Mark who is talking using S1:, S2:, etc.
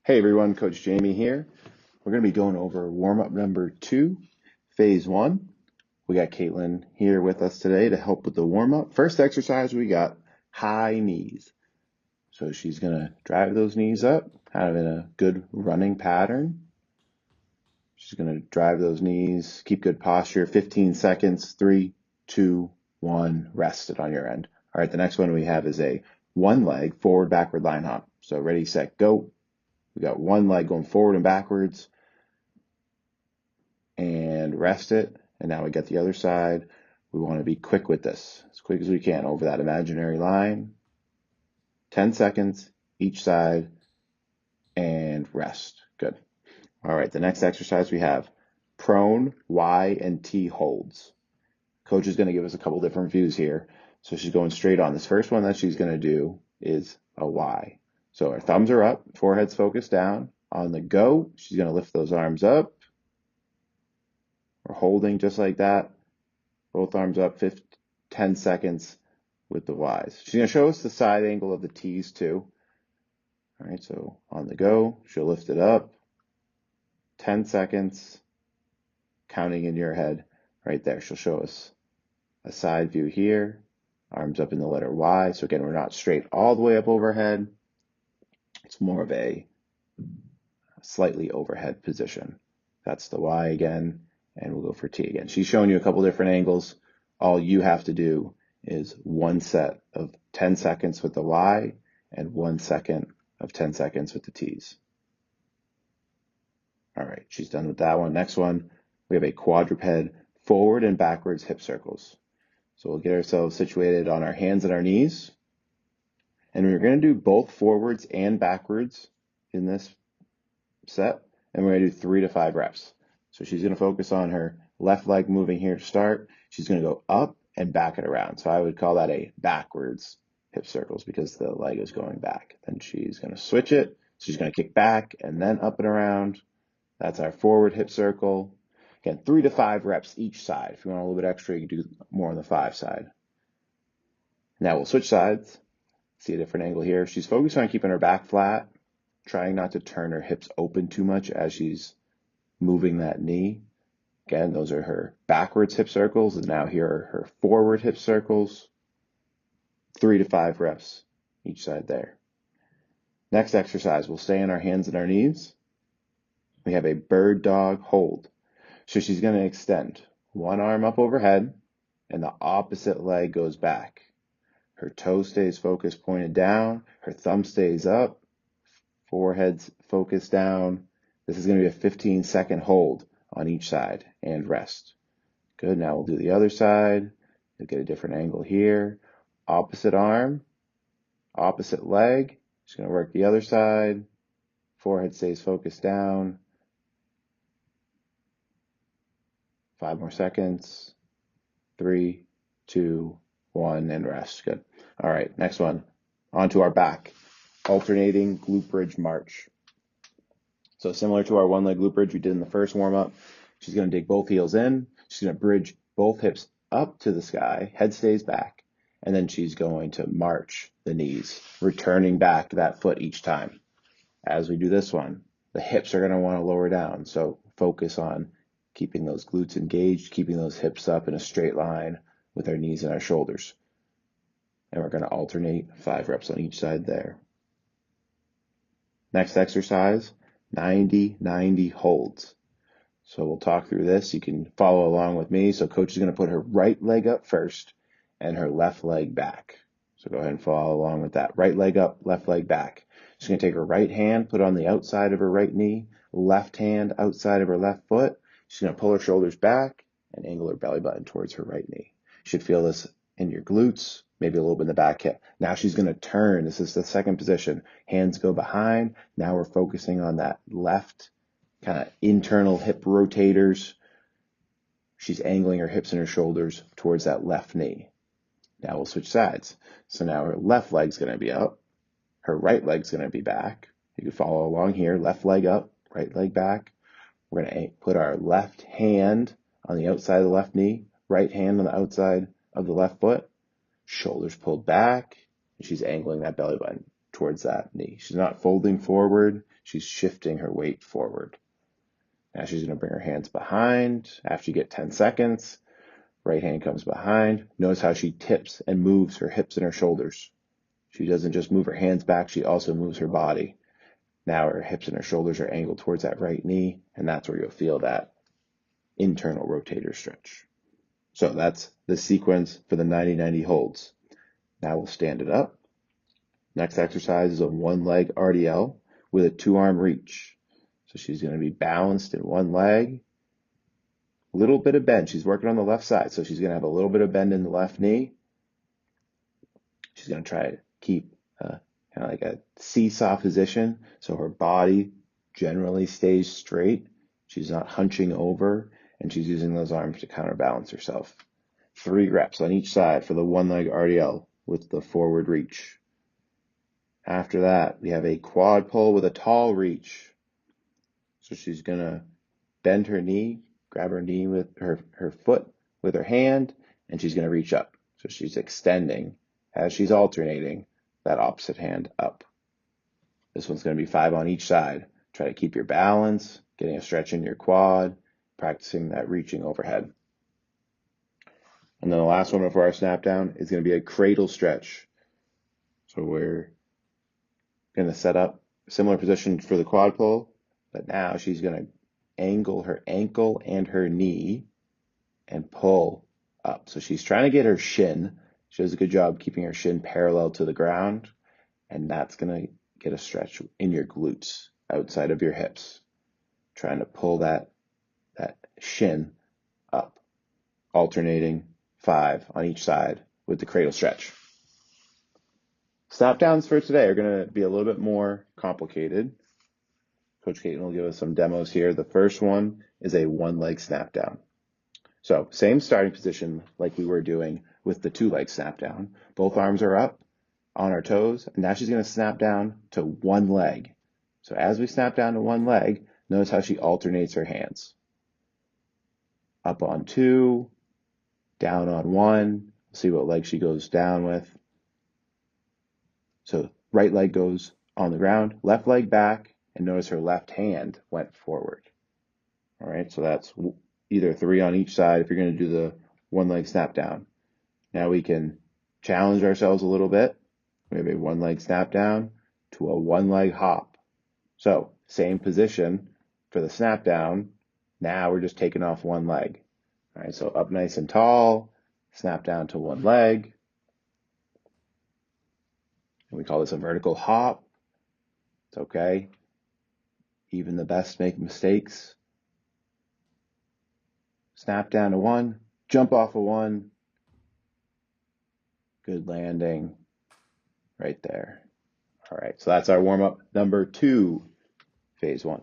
S1: Hey everyone, Coach Jamie here. We're going to be going over warm-up number 2, phase 1. We got Caitlin here with us today to help with the warm-up. First exercise, we got high knees. So she's going to drive those knees up, kind of in a good running pattern. She's going to drive those knees, keep good posture, 15 seconds, 3, 2, 1, rest it on your end. All right, the next one we have is a one leg forward, backward line hop. So ready, set, go. We got one leg going forward and backwards and rest it. And now we got the other side. We want to be quick with this, as quick as we can over that imaginary line. 10 seconds each side and rest. Good. All right, the next exercise we have prone, Y, and T holds. Coach is going to give us a couple different views here. So she's going straight on. This first one that she's going to do is a Y. So her thumbs are up, forehead's focused down. On the go, she's going to lift those arms up. We're holding just like that. Both arms up, 10 seconds with the Ys. She's going to show us the side angle of the Ts too. All right, so on the go, she'll lift it up. 10 seconds, counting in your head right there. She'll show us a side view here. Arms up in the letter Y. So again, we're not straight all the way up overhead. It's more of a slightly overhead position. That's the Y again, and we'll go for T again. She's showing you a couple different angles. All you have to do is one set of 10 seconds with the Y and 1 second of 10 seconds with the T's. All right, she's done with that one. Next one, we have a quadruped forward and backwards hip circles. So we'll get ourselves situated on our hands and our knees. And we're going to do both forwards and backwards in this set. And we're going to do 3 to 5 reps. So she's going to focus on her left leg moving here to start. She's going to go up and back it around. So I would call that a backwards hip circles because the leg is going back. Then she's going to switch it. She's going to kick back and then up and around. That's our forward hip circle. Again, 3 to 5 reps each side. If you want a little bit extra, you can do more on the 5 side. Now we'll switch sides. See a different angle here. She's focused on keeping her back flat, trying not to turn her hips open too much as she's moving that knee. Again, those are her backwards hip circles, and now here are her forward hip circles. 3 to 5 reps each side there. Next exercise, we'll stay on our hands and our knees. We have a bird dog hold. So she's going to extend one arm up overhead, and the opposite leg goes back. Her toe stays focused, pointed down. Her thumb stays up. Forehead's focused down. This is going to be a 15-second hold on each side and rest. Good. Now we'll do the other side. You'll get a different angle here. Opposite arm, opposite leg. Just going to work the other side. Forehead stays focused down. 5 more seconds. 3, 2, 1, and rest. Good. All right, next one. On to our back. Alternating glute bridge march. So similar to our one leg glute bridge we did in the first warm up, she's going to dig both heels in. She's going to bridge both hips up to the sky. Head stays back. And then she's going to march the knees, returning back that foot each time. As we do this one, the hips are going to want to lower down. So focus on keeping those glutes engaged, keeping those hips up in a straight line with our knees and our shoulders. And we're going to alternate 5 reps on each side there. Next exercise, 90-90 holds. So we'll talk through this. You can follow along with me. So coach is going to put her right leg up first and her left leg back. So go ahead and follow along with that. Right leg up, left leg back. She's going to take her right hand, put it on the outside of her right knee, left hand outside of her left foot. She's going to pull her shoulders back and angle her belly button towards her right knee. You should feel this in your glutes, maybe a little bit in the back hip. Now she's going to turn. This is the second position. Hands go behind. Now we're focusing on that left kind of internal hip rotators. She's angling her hips and her shoulders towards that left knee. Now we'll switch sides. So now her left leg's going to be up. Her right leg's going to be back. You can follow along here. Left leg up, right leg back. We're going to put our left hand on the outside of the left knee, right hand on the outside of the left foot, shoulders pulled back, and she's angling that belly button towards that knee. She's not folding forward, she's shifting her weight forward. Now she's going to bring her hands behind. After you get 10 seconds, right hand comes behind. Notice how she tips and moves her hips and her shoulders. She doesn't just move her hands back, she also moves her body. Now her hips and her shoulders are angled towards that right knee, and that's where you'll feel that internal rotator stretch. So that's the sequence for the 90-90 holds. Now we'll stand it up. Next exercise is a one-leg RDL with a two-arm reach. So she's going to be balanced in one leg. A little bit of bend. She's working on the left side, so she's going to have a little bit of bend in the left knee. She's going to try to keep kind of like a seesaw position, so her body generally stays straight. She's not hunching over, and she's using those arms to counterbalance herself. 3 reps on each side for the one-leg RDL with the forward reach. After that, we have a quad pull with a tall reach. So she's going to bend her knee, grab her knee with her foot with her hand, and she's going to reach up. So she's extending as she's alternating that opposite hand up. This one's going to be 5 on each side. Try to keep your balance, getting a stretch in your quad, practicing that reaching overhead. And then the last one before our snap down is going to be a cradle stretch. So we're going to set up a similar position for the quad pull, but now she's going to angle her ankle and her knee and pull up. So she's trying to get her shin. She does a good job keeping her shin parallel to the ground, and that's going to get a stretch in your glutes outside of your hips. Trying to pull that shin up, alternating 5 on each side with the cradle stretch. Snap downs for today are going to be a little bit more complicated. Coach Caton will give us some demos here. The first one is a one-leg snap down. So same starting position like we were doing with the 2-leg snap down. Both arms are up on our toes, and now she's going to snap down to one leg. So as we snap down to one leg, notice how she alternates her hands. Up on 2, down on 1. See what leg she goes down with. So right leg goes on the ground, left leg back, and notice her left hand went forward. All right, so that's either 3 on each side if you're going to do the one-leg snap down. Now we can challenge ourselves a little bit. We have a one-leg snap down to a one-leg hop. So same position for the snap down. Now we're just taking off one leg. All right, so up nice and tall, snap down to one leg. And we call this a vertical hop. It's okay. Even the best make mistakes. Snap down to 1, jump off of 1. Good landing right there. All right, so that's our warm-up number 2, phase 1.